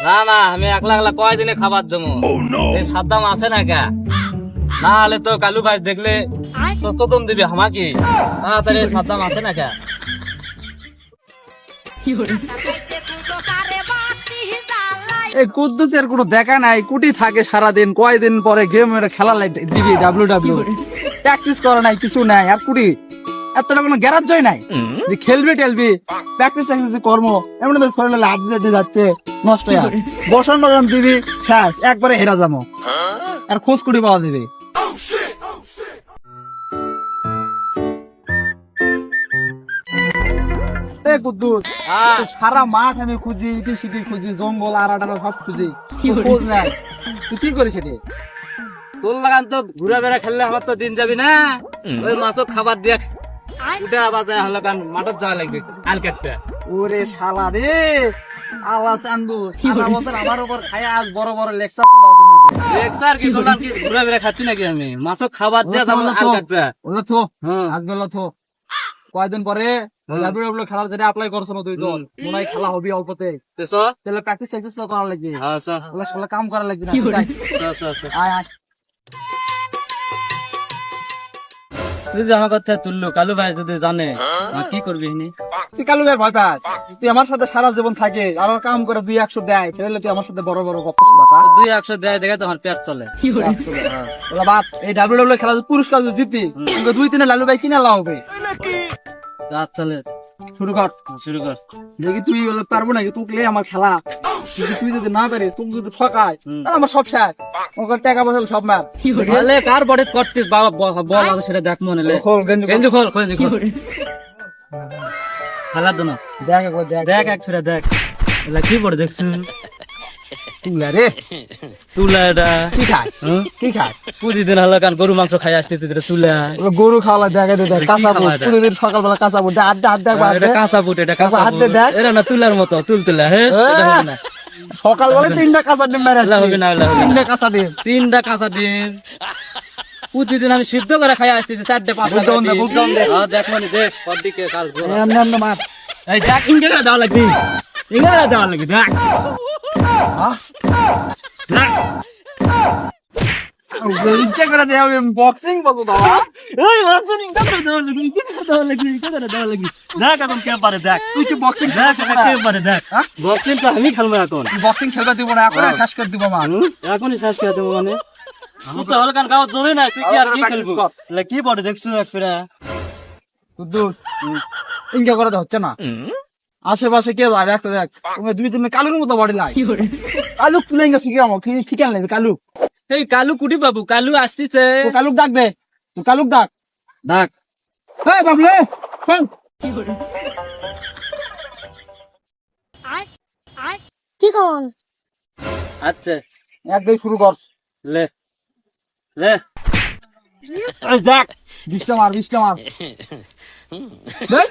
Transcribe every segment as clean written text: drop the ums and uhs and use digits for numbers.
না না, আমি একলা একলা কয়দিনে খাবার দেবো। এই সাদ্দাম আছে না কে? না হলে তো কালু ভাই দেখলে তো কদম দিবে আমাকে। তাড়াতাড়ি সাদ্দাম আছে না কে? এই কুদ্দুসের কোনো দেখা নাই, কুটি থাকে সারাদিন, কয়দিন পরে গেম খেলা দিবি ডাব্লিউ প্র্যাকটিস করে নাই, কিছু নাই। আর কুটি এতটা কোনো গ্যারাজ্যই নাই যে খেলবি টেলবি, প্র্যাকটিস কর্ম এমন তো শরীরে হাড্ডি যাচ্ছে নষ্ট হয়। বসন বসন দিবি শেষ, একবারে হেরা যাবো। আর খোঁজ কুটি পাওয়া দিবি। কুদ্দুস, সারা মাঠ আমি খুঁজি, ইটি সিটি খুঁজি, জঙ্গল আড়া সব খুঁজি, খোঁজ নাই। তুই কি করিস এটি? তোর লাগান তো ঘুরে বেড়া খেললে আমার তো দিন যাবি না। ওই মাছও খাবার দিয়ে উঠে আবার যায় হলো কারণ মাঠত যাওয়া লাগবে আল কাটতে। ওরে শালা রে, আল্লাহ চান্দু সারা বছর আমার উপর খায়, আজ বড় বড় লেকচার শোনাও তুমি। লেকচার কি তোর কি ঘুরে বেড়া খাচ্ছি নাকি আমি? মাছও খাবার দিয়ে যাবো আল কাটতে। ওরা থো, হ্যাঁ আজ বেলা থো। কয়দিন পরে ডাব্লিউ খেলার যেটা অ্যাপ্লাই করছো না তুই, দল মনে হয় খেলা হবি অল্পতে। তেসো তাহলে প্র্যাকটিস ট্যাকটিস তো করা লাগবে, আচ্ছা শালা কাম করা লাগবে না। আচ্ছা আচ্ছা। আয় আয়। তুই যে আমার কথা তুললো, কালু ভাই যদি জানে কি করবি নি? তুই কালু ভাই ভয় পাস? তুই আমার সাথে সারা জীবন থাকে আর কাম করে 200 দেয়, তাহলে তুই আমার সাথে বড় বড় গপ্প শোনাস। 200 দেয় দেখে তোমার পেট চলে। ওলা বাপ, এই ডাব্লিউ খেলা পুরস্কার যদি জিতি, 2-3 লালু ভাই কিনা লাভ হবে। রাত চলে, শুরু কর। শুরু কর। দেখি তুই বলে পারবো নাকি, তুকলে আমার খেলা। তুই যদি না পারিস, তুমি যদি ঠকায়, তাহলে আমার সব শেষ। ওকে টাকা পয়সা সব মার। তাহলে কার বডি করতিস বাবা, বল আছে সেটা দেখ মনে লে। খোল গেঞ্জি খোল। গেঞ্জি খোল, গেঞ্জি খোল। খেলার জন্য দেখ একবার দেখ। দেখ এক ফিরে দেখ। এলা কি পড়ে দেখছিস? তুলা রে, তুলা এটা কি খায়? হুম? কি খায়? প্রতিদিন হলো কারণ গরু মাংস খাই আসতেছি তুলা। ওরা গরু খাওয়া দেখা দে, দেখ কাঁচা বুট, খাওয়া এটা? প্রতিদিন সকালবেলা কাঁচা বুট, আড্ডা আড্ডা এটা কাঁচা বুট, এটা কাঁচা হাত দিয়ে বুট। দেখ। এটা না তুলার মতো তুলতুলা। হ্যাঁ এটা হবে না। সকালবেলা 3টা কাঁচা ডিম মেরে এলা হবে না, এলা হবে না। 3টা কাঁচা ডিম। 3টা কাঁচা ডিম প্রতিদিন আমি সিদ্ধ করে খাই আসতেছি 4টে 5টা। বুক ডাউন দে, বুক ডাউন দে। দেখ মানে দেখ পরদিকে কাল জোর। এমনি এমনি মার। এই দেখ ইংরেজি দেওয়া লাগবে, ইংরেজি দেওয়া লাগবে। দেখ দেখ ইচ্ছে করে দেওয়া বক্সিং বলতো দাদা। এই মাসুনি কথা দেওয়া লাগবে, কি দেওয়া লাগবে, কি দেওয়া লাগবে। দেখ এখন কে পারে, দেখ তুই কি বক্সিং দেখ এখন কে পারে। দেখ বক্সিং তো আমি খেলবো এখন। বক্সিং খেলবা দিব না, এখন শেষ করে দিব মা। এখনই শেষ করে দেবো মানে। তুই তো হলকান গাঁও জমে না, তুই কি আর কি খেলবো? কি পড়ে দেখছো এক ফেরা? কুদ্দুস, ইনকা করে হচ্ছে না। আশেপাশে কে যায় দেখ তো, দেখ তুমি 2-3 কালুর মতো বডি লাই। কালু তুলে ইনকা ফিকে আমো, কি কেন লাগবে কালু? এই কালু কুটি বাবু, কালু আসতেছে। তো কালুক ডাক দে, তো কালুক ডাক। ডাক। এই বাবলে ফোন। কি কোন? আচ্ছা এক দুই শুরু কর। লে লে এই দেখ 20টা মার, 20টা মার। দেখ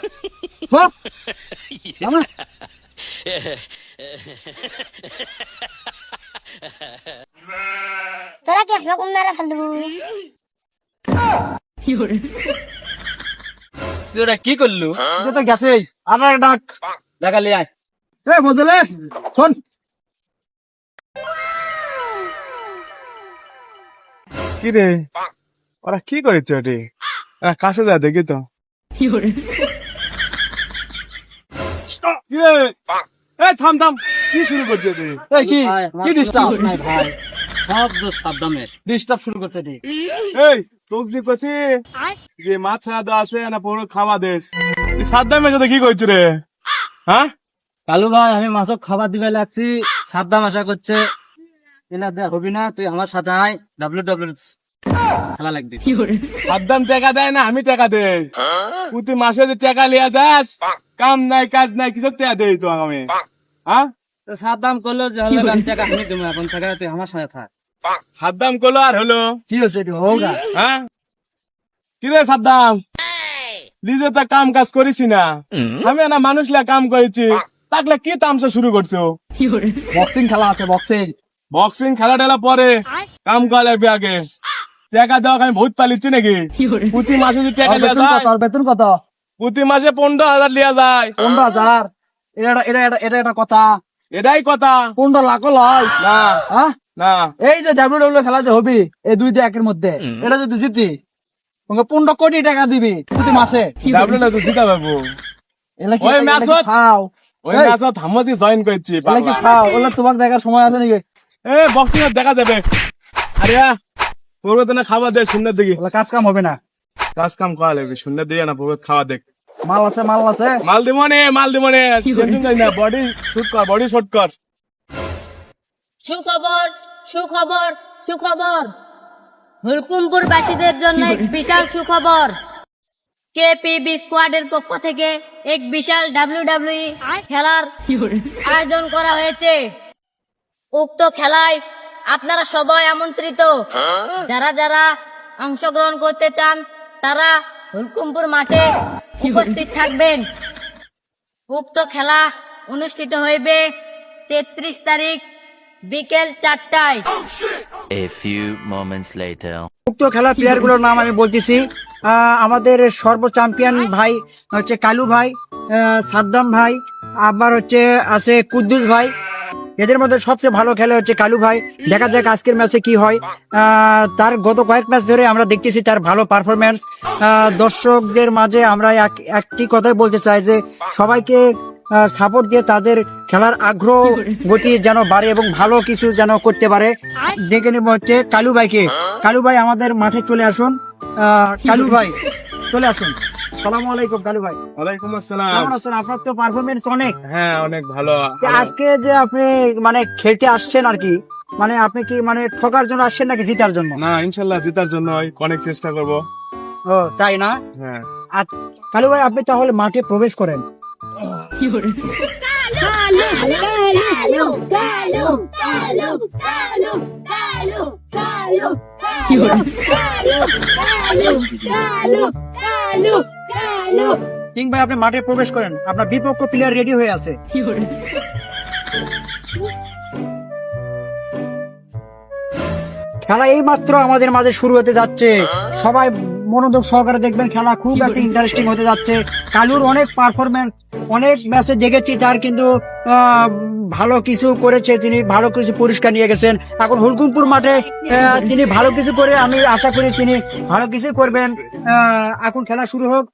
হপ নামা। তোরা কি আসলে কোন মেরে ফেল দেবো? তুই ওরা কি করলু? এটা তো গেছে, আর এক ডাক। দেখালি আয়। এ বদলে শোন। কি রে, ওরা কি করেছে ওটি? কাছে যা দেখি তো। কি রে, এই থাম থাম, কি শুরু করছে ওটি? এই কি ভাই, আমার কি কোনো ডিস্টার্ব দোষ নাই ভাই, সব দোষ সাদ্দামের। ডিস্টার্ব শুরু করছে রে। এই তোকে যে করছি যে মাছ ছাড়া দেওয়া আছে না পুরো খাওয়া দেশ, সাদ্দামের সাথে কি করছে রে? হ্যাঁ কালু ভাই, আমি মাছক খাবার দিবে লাগছি, সাদ্দাম আশা করছে এলা দে হবি না, তুই আমার সাথে আয়, ডাব্লিউ খেলা লাগবে। সাদ্দাম টাকা দেয় না, আমি টাকা দেই। প্রতি মাসে যে টাকা লিয়া যাস, কাম নাই কাজ নাই, কিছু টাকা দেই তো আমি। হ্যাঁ তো সাদ্দাম করলো যে হলো গান টাকা আমি দেবো, এখন থেকে তুই আমার সাথে থাক। সাদ্দাম করলো আর হলো। কি হচ্ছে এটি হোগা? হ্যাঁ কি রে সাদ্দাম, নিজে তো কাম কাজ করিস না, আমি না মানুষ লা কাম করেছি, তাকলে কি তামসা শুরু করছো? বক্সিং খেলা আছে, বক্সিং। বক্সিং খেলা টেলা পরে কাম করা লাগবে আগে। টাকা দেওয়া আমি ভূত পালিচ্ছি নাকি? প্রতি মাসে যদি টাকা লিয়া যায়, বেতন কত? প্রতি মাসে 15,000 লিয়া যায়। 15,000। এটা এটা এটা এটা একটা কথা। এটাই কথা। কোনটা লাকল হয়? না হ্যাঁ, না, এই যে ডাব্লিউডাব্লিউ খেলা যে হবি এই 2টা একের মধ্যে, এটা যদি জিতি তোমাকে 15 কোটি টাকা দিবি প্রতি মাসে। ডাবলে না তো জিতা পাবো। এলা কি ওই ম্যাচত খাও? ওই ম্যাচত হামজি জয়েন করছি এলা কি পাগলা। খাও? ওলা তোমার দেখার সময় আছে নাকি? এ বক্সিং দেখা যাবে। আরে পূর্বতে না খাবার দে শূন্য দিকে। ওলা কাজ কাম হবে না। কাজ কাম করা লাগবে, শূন্য দিয়ে না পূর্বত খাওয়া দেখ। মাল আছে, মাল আছে। মাল দিব নে, মাল দিব নে, টেনশন করিস না, বডি শুট কর, বডি শুট কর। সুখবর সুখবর সুখবর হুলকুমপুর বাসীদের জন্য এক বিশাল সুখবর। কেপিবি স্কোয়াডের পক্ষ থেকে এক বিশাল ডাব্লিউডাব্লিউই খেলার আয়োজন করা হয়েছে। উক্ত খেলায় আপনারা সবাই আমন্ত্রিত। যারা যারা অংশগ্রহণ করতে চান তারা হুলকুমপুর মাঠে উপস্থিত থাকবেন। উক্ত খেলা অনুষ্ঠিত হইবে 33 তারিখ বিকেল 4টায়। A few moments later. উক্ত খেলা প্লেয়ার গুলোর নাম আমি বলতেছি। আমাদের সর্ব চ্যাম্পিয়ন ভাই হচ্ছে কালু ভাই, সাদ্দাম ভাই, আবার হচ্ছে আছে কুদ্দুস ভাই। এদের মধ্যে সবচেয়ে ভালো খেলে হচ্ছে কালু ভাই। দেখা যাক আজকের ম্যাচে কি হয়। তার গত কয়েক ম্যাচ ধরে আমরা দেখতেছি তার ভালো পারফরমেন্স। দর্শকদের মাঝে আমরা একটি কথাই বলতে চাই যে সবাইকে সাপোর্ট দিয়ে তাদের খেলার আগ্রহ গতি যেন বাড়ে এবং ভালো কিছু যেন করতে পারে। ডেকে নেব হচ্ছে কালু ভাইকে। কালু ভাই আমাদের মাঠে চলে আসুন। কালু ভাই চলে আসুন। সালামু আলাইকুম কালু ভাই। ওয়ালাইকুম আসসালাম। কেমন আছেন? আপনার তো পারফরমেন্স অনেক। হ্যাঁ অনেক ভালো। আজকে যে আপনি মানে খেলতে আসছেন আর কি, মানে আপনি কি মানে ঠকার জন্য আসছেন নাকি জিতার জন্য? না ইনশাল্লাহ জেতার জন্য অনেক চেষ্টা করব। ও তাই না? হ্যাঁ আর কালু ভাই আপনি তাহলে মাঠে প্রবেশ করেন। কিং ভাই আপনি মাঠে প্রবেশ করেন, আপনার বিপক্ষ প্লেয়ার রেডি হয়ে আছে। খেলা এই মাত্র আমাদের মাঝে শুরু হতে যাচ্ছে, সবাই মনোযোগ সহকারে দেখবেন। খেলা খুব একটা ইন্টারেস্টিং হতে যাচ্ছে। কালুর অনেক পারফরমেন্স, অনেক ম্যাচে দেখেছি তার কিন্তু ভালো কিছু করেছে, তিনি ভালো কিছু পুরস্কার নিয়ে গেছেন। এখন হুলকুমপুর মাঠে তিনি ভালো কিছু করে আমি আশা করি তিনি ভালো কিছু করবেন। এখন খেলা শুরু হোক।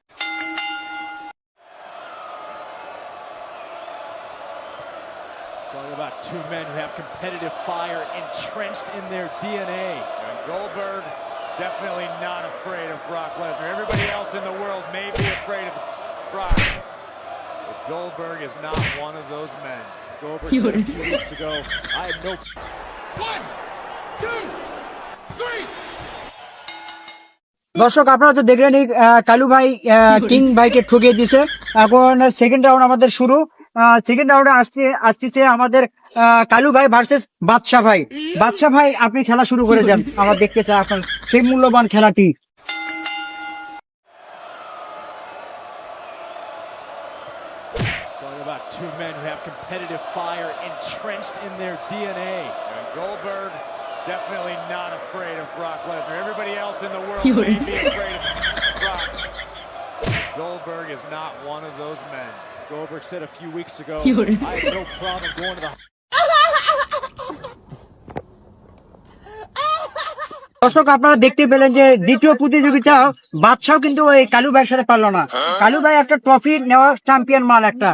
Talking about two men who have competitive fire entrenched in their DNA. And Goldberg definitely not afraid of Brock Lesnar. Everybody else in the world may be afraid of Brock. But Goldberg is not one of those men. Goldberg said a few weeks ago, I had no... 1, 2, 3! দর্শক আপনারা তো দেখলেন কালু ভাই king ভাইকে ঠকিয়ে দিছে। এখন second round আমাদের শুরু। সেকেন্ড রাউন্ডে আসতেছে আমাদের কালু ভাই ভার্সেস বাদশা ভাই। বাদশা ভাই আপনি খেলা শুরু করে দেন, আমরা দেখতে চাই এখন সেই মূল্যবান খেলাটি। Talking about two men who have competitive fire entrenched in their DNA. And Goldberg definitely not afraid of Brock Lesnar. Everybody else in the world may be afraid of Brock. Goldberg is not one of those men. Goldberg said a few weeks ago, I have no problem going to the... দর্শক আপনারা দেখতে পেলেন যে দ্বিতীয় প্রতিযোগিতা বাদশাও কিন্তু ওই কালু ভাইয়ের সাথে পারলো না। কালু ভাই একটা ট্রফি নেওয়া চ্যাম্পিয়ন মাল একটা,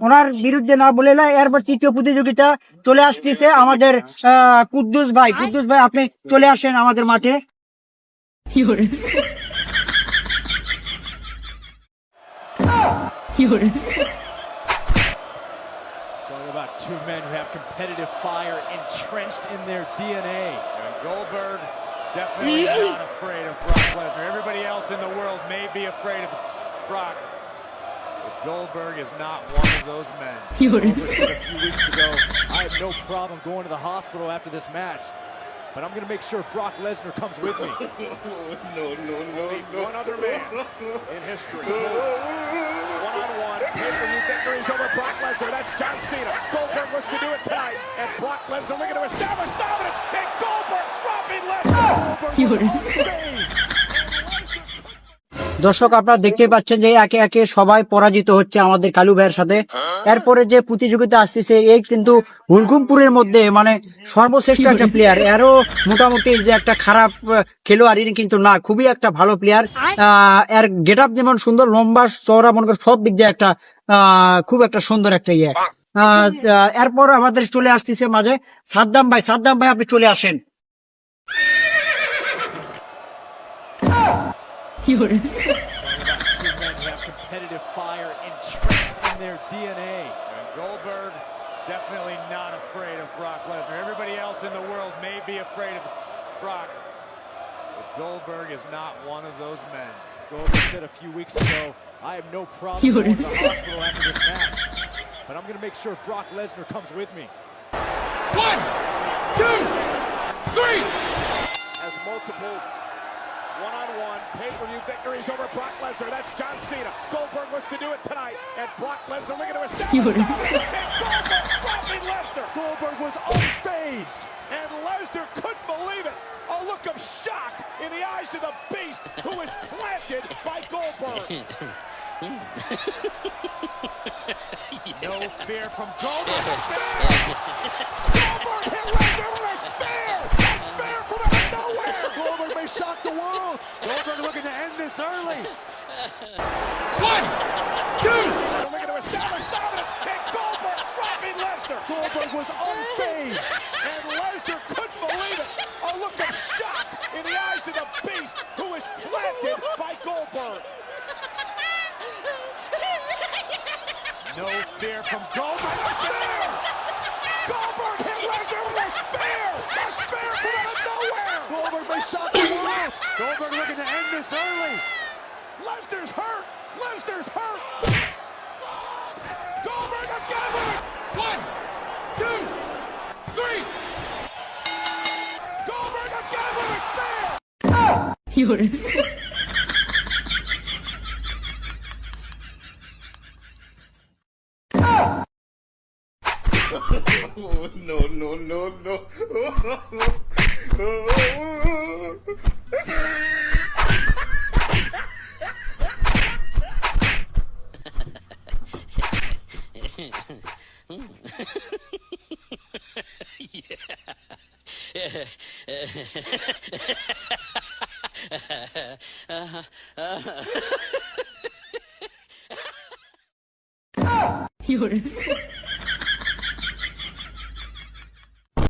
ওনার বিরুদ্ধে না বলে না। এরপর তৃতীয় প্রতিযোগিতা চলে আসতেছে আমাদের কুদ্দুস ভাই। কুদ্দুস ভাই আপনি চলে আসেন আমাদের মাঠে। Talking about two men who have competitive fire entrenched in their DNA. And Goldberg definitely not afraid of Brock Lesnar. Everybody else in the world may be afraid of Brock. But Goldberg is not one of those men. Goldberg said a few weeks ago, I have no problem going to the hospital after this match. But I'm going to make sure Brock Lesnar comes with me. No. One other man in history. One-on-one pay-per-view victories over Brock Lesnar. That's John Cena. Goldberg looks to do it tonight. And Brock Lesnar looking to establish dominance. And Goldberg dropping Lesnar. Goldberg was unfazed. দর্শক আপনারা দেখতে পাচ্ছেন যে একে একে সবাই পরাজিত হচ্ছে আমাদের কালু ভাইয়ের সাথে। এরপরে যে প্রতিযোগিতা আসতেছে এই কিন্তু হুলকুমপুরের মধ্যে মানে সর্বশ্রেষ্ঠ একটা প্লেয়ার, এরও মোটামুটি যে একটা খারাপ খেলোয়াড় ইনি কিন্তু না, খুবই একটা ভালো প্লেয়ার। এর গেট আপ যেমন সুন্দর, লম্বা চওড়া, মনে করেন সব দিক দিয়ে একটা খুব একটা সুন্দর একটা ইয়ে। এরপর আমাদের চলে আসতেছে মাঝে সাদ্দাম ভাই। সাদ্দাম ভাই আপনি চলে আসেন। Two men who have competitive fire entrenched in their DNA. And Goldberg definitely not afraid of Brock Lesnar. Everybody else in the world may be afraid of Brock, but Goldberg is not one of those men. Goldberg said a few weeks ago, I have no problem going to the hospital after this match, but I'm going to make sure Brock Lesnar comes with me. 1, 2, 3! As multiple one-on-one pay-per-view victories over Brock Lesnar. That's John Cena. Goldberg looks to do it tonight, and Brock Lesnar looking to establish dominance. And Goldberg dropping Lesnar. Goldberg was unfazed, and Lesnar couldn't believe it. A look of shock in the eyes of the beast who is planted by Goldberg. No fear from Goldberg. Goldberg hit Lesnar with a spear. A spear from out of nowhere. Goldberg may shock the world. Goldberg looking to end this early. 1, 2. Looking to establish dominance. And Goldberg dropping Lesnar. Goldberg was unfazed, and Lesnar couldn't believe it. A look of shock in the eyes of the beast who is planted by Goldberg. No fear from Goldberg. Spear! Goldberg hit Lesnar with a spear! A spear from out of nowhere! Goldberg may shock the world. Goldberg looking to end this early. Lesnar's hurt. Lesnar's hurt. Goldberg again with a 1, 2, 3. Goldberg again with a spear. You're